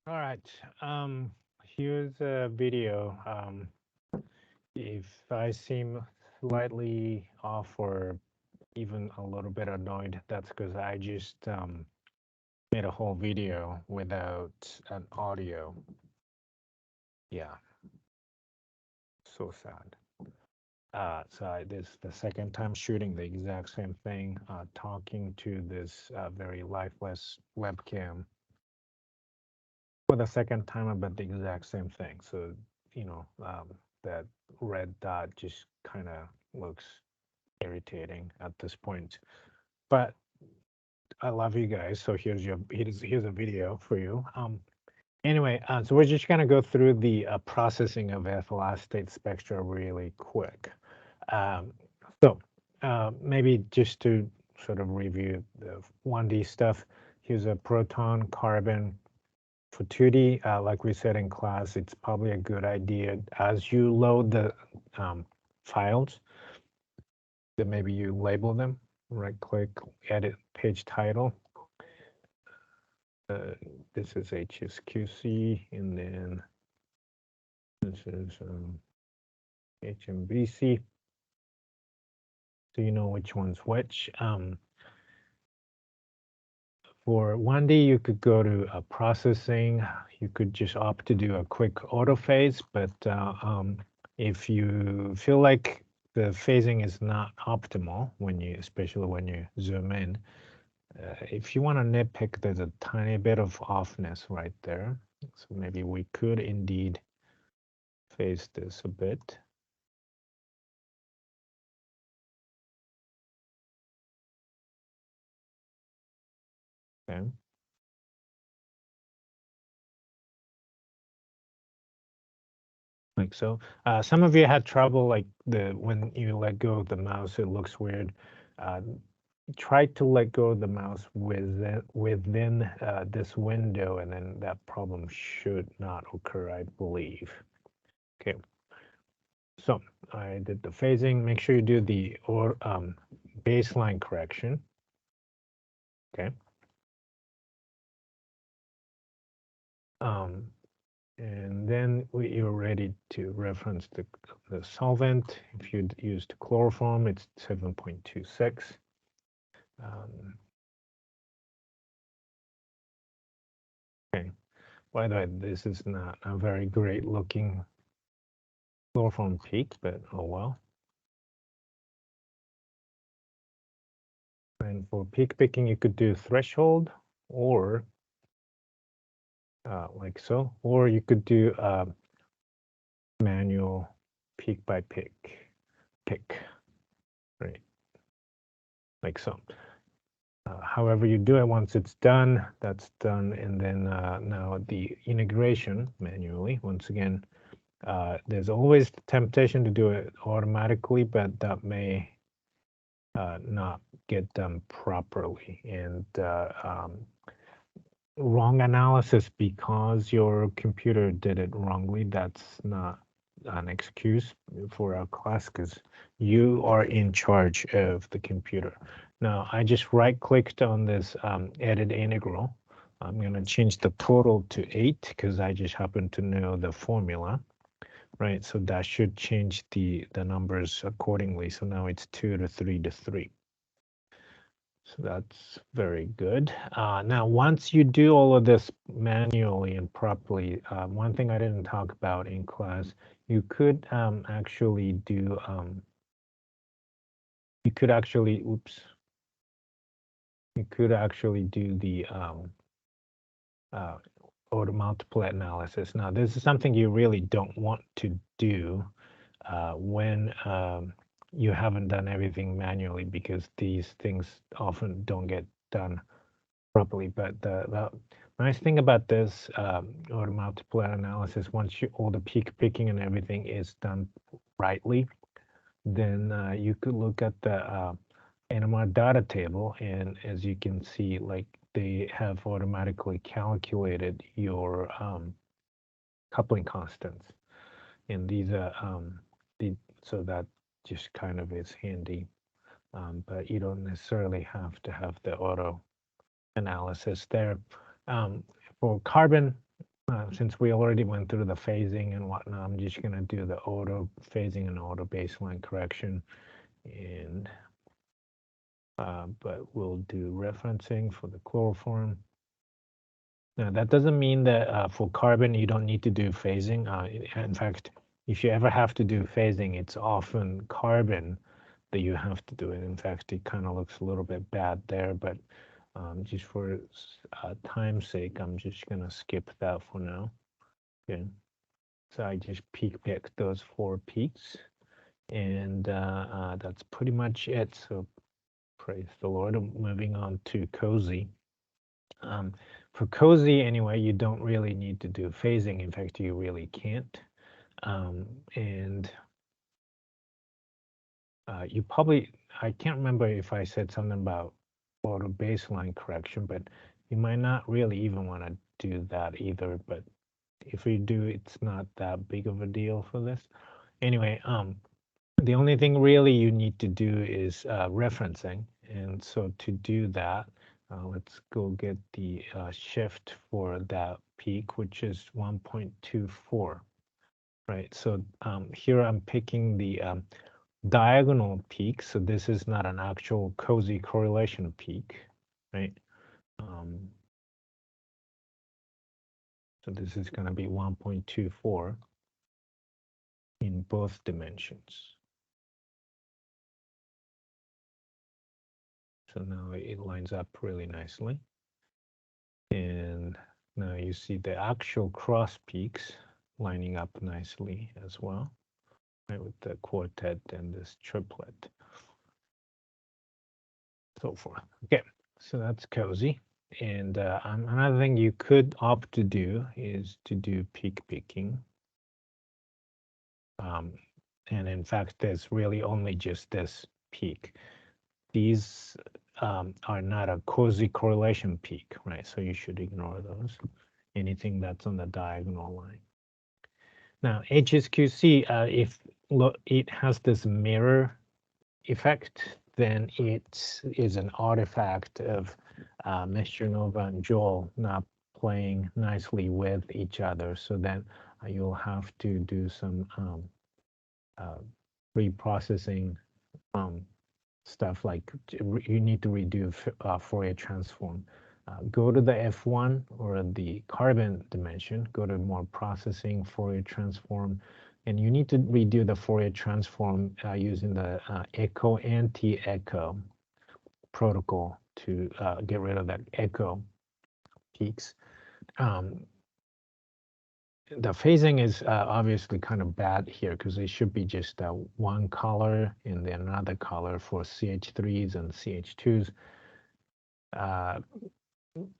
All right. Here's a video. If I seem slightly off or even a little bit annoyed, that's because I just made a whole video without an audio. Yeah, so sad. This is the second time shooting the exact same thing, talking to this very lifeless webcam for the second time about the exact same thing. So, you know, that red dot just kind of looks irritating at this point. But I love you guys. So here's a video for you. Anyway, so we're just gonna go through the processing of FLR state spectra really quick. Um, so maybe just to sort of review the 1D stuff. Here's a proton, carbon. For 2D, like we said in class, it's probably a good idea as you load the files that maybe you label them, right click, edit page title. This is HSQC, and then this is HMBC. So you know which one's which. For 1D, you could go to processing. You could just opt to do a quick auto phase, but if you feel like the phasing is not optimal when you, especially when you zoom in, if you want to nitpick, there's a tiny bit of offness right there. So maybe we could indeed phase this a bit. Okay. Like so. Some of you had trouble like when you let go of the mouse, it looks weird. Uh, try to let go of the mouse within this window, and then that problem should not occur, I believe. Okay. So I did the phasing. Make sure you do the baseline correction. Okay. And then you're ready to reference the solvent. If you'd used chloroform, it's 7.26. Okay. By the way, this is not a very great looking chloroform peak, but oh well. And for peak picking, you could do threshold or like so, or you could do manual peak by pick, right? Like so. However you do it, once it's done, that's done. And then now the integration manually, once again, there's always the temptation to do it automatically, but that may not get done properly. And wrong analysis because your computer did it wrongly, that's not an excuse for our class because you are in charge of the computer. Now, I just right-clicked on this edit integral. I'm going to change the total to 8 because I just happen to know the formula, right? So that should change the numbers accordingly. So now it's 2 to 3 to 3. So that's very good. Now, once you do all of this manually and properly, one thing I didn't talk about in class, you could actually do, you could actually, oops, you could actually do the auto multiply analysis. Now, this is something you really don't want to do when you haven't done everything manually because these things often don't get done properly. But the nice thing about this auto multiplier analysis, once all the peak picking and everything is done rightly, then you could look at the NMR data table, and as you can see, like they have automatically calculated your coupling constants, and these are so that just kind of is handy. But you don't necessarily have to have the auto analysis there. For carbon, since we already went through the phasing and whatnot, I'm just going to do the auto phasing and auto baseline correction. And but we'll do referencing for the chloroform. Now, that doesn't mean that for carbon, you don't need to do phasing. In fact, if you ever have to do phasing, it's often carbon that you have to do it. In fact, it kind of looks a little bit bad there, but just for time's sake, I'm just going to skip that for now. Okay. So I just picked those 4 peaks, and that's pretty much it. So praise the Lord. I'm moving on to cozy. For cozy, anyway, you don't really need to do phasing. In fact, you really can't. And you probably, I can't remember if I said something about auto baseline correction, but you might not really even want to do that either. But if you do, it's not that big of a deal for this. Anyway, the only thing really you need to do is referencing. And so to do that, let's go get the shift for that peak, which is 1.24, right? So here I'm picking the diagonal peak. So this is not an actual cozy correlation peak, right? So this is going to be 1.24 in both dimensions. So now it lines up really nicely. And now you see the actual cross peaks lining up nicely as well, right, with the quartet and this triplet, so forth. Okay, so that's cozy. And another thing you could opt to do is to do peak picking. And in fact, there's really only just this peak. These are not a cozy correlation peak, right? So you should ignore those. Anything that's on the diagonal line. Now, HSQC, if it has this mirror effect, then it is an artifact of MestreNova and Joel not playing nicely with each other. So then you'll have to do some reprocessing stuff, like you need to redo Fourier transform. Go to the F1 or the carbon dimension, go to more processing, Fourier transform, and you need to redo the Fourier transform using the echo anti-echo protocol to get rid of that echo peaks. The phasing is obviously kind of bad here because it should be just one color and then another color for CH3s and CH2s.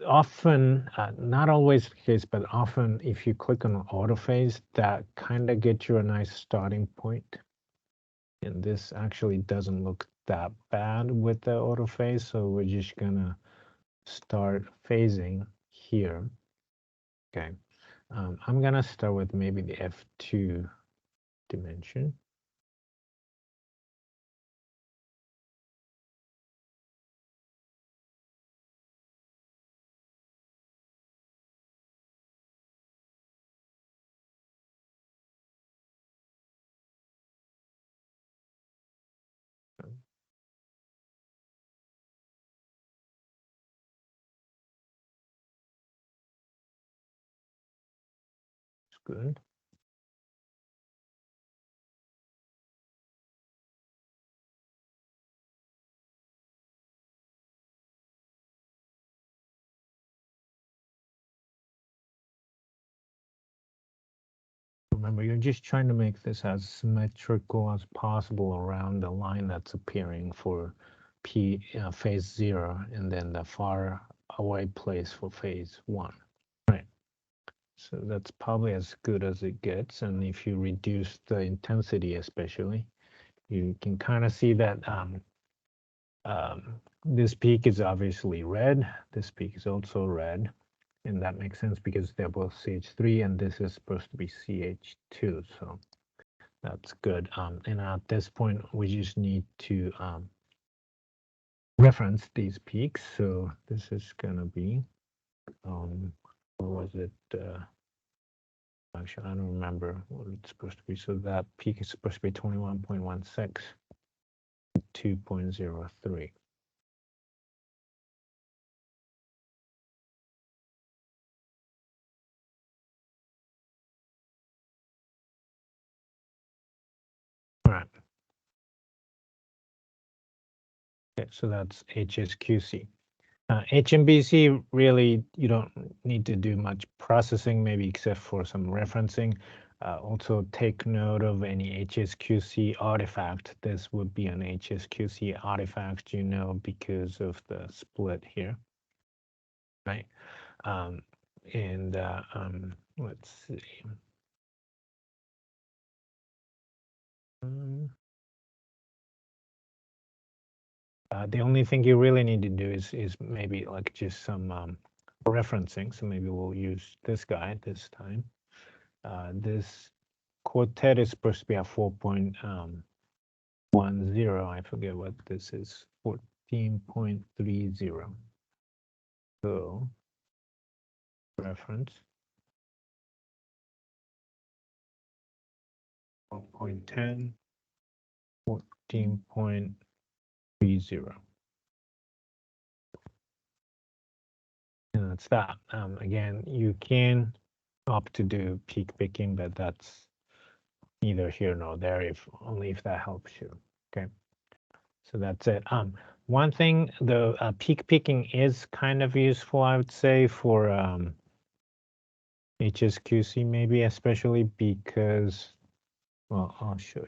Often, not always the case, but often if you click on auto phase, that kind of gets you a nice starting point. And this actually doesn't look that bad with the auto phase, so we're just gonna start phasing here. Okay, I'm gonna start with maybe the F2 dimension. It's good. Remember, you're just trying to make this as symmetrical as possible around the line that's appearing for phase 0, and then the far away place for phase 1. Right. So that's probably as good as it gets. And if you reduce the intensity, especially, you can kind of see that this peak is obviously red. This peak is also red. And that makes sense because they're both CH3 and this is supposed to be CH2. So that's good. And at this point, we just need to reference these peaks. So this is going to be, what was it? Actually, I don't remember what it's supposed to be. So that peak is supposed to be 21.16, 2.03. All right. Okay, so that's HSQC. HMBC, really, you don't need to do much processing, maybe except for some referencing. Also, take note of any HSQC artifact. This would be an HSQC artifact, because of the split here, right? Um, and let's see. Um, the only thing you really need to do is maybe like just some referencing. So maybe we'll use this guy this time. This quartet is supposed to be at 4.10. I forget what this is. 14.30. So reference 4.10, 14.30. And that's that. Again, you can opt to do peak picking, but that's neither here nor there, if only if that helps you. Okay. So that's it. One thing, the peak picking is kind of useful, I would say, for HSQC maybe, especially because, well, I'll show you.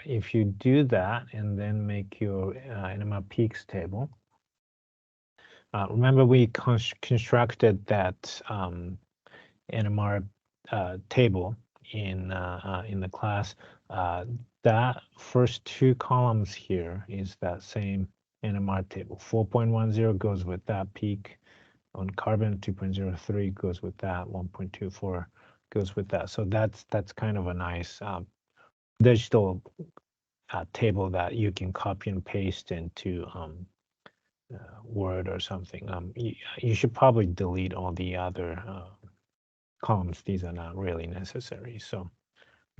If you do that and then make your NMR peaks table, remember we constructed that NMR table in the class. That first two columns here is that same NMR table. 4.10 goes with that peak on carbon, 2.03 goes with that, 1.24 goes with that. So that's kind of a nice digital table that you can copy and paste into Word or something. You should probably delete all the other columns. These are not really necessary. So,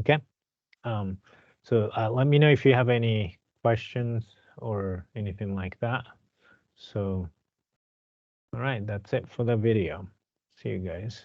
okay. So let me know if you have any questions or anything like that. So, all right, that's it for the video. See you guys.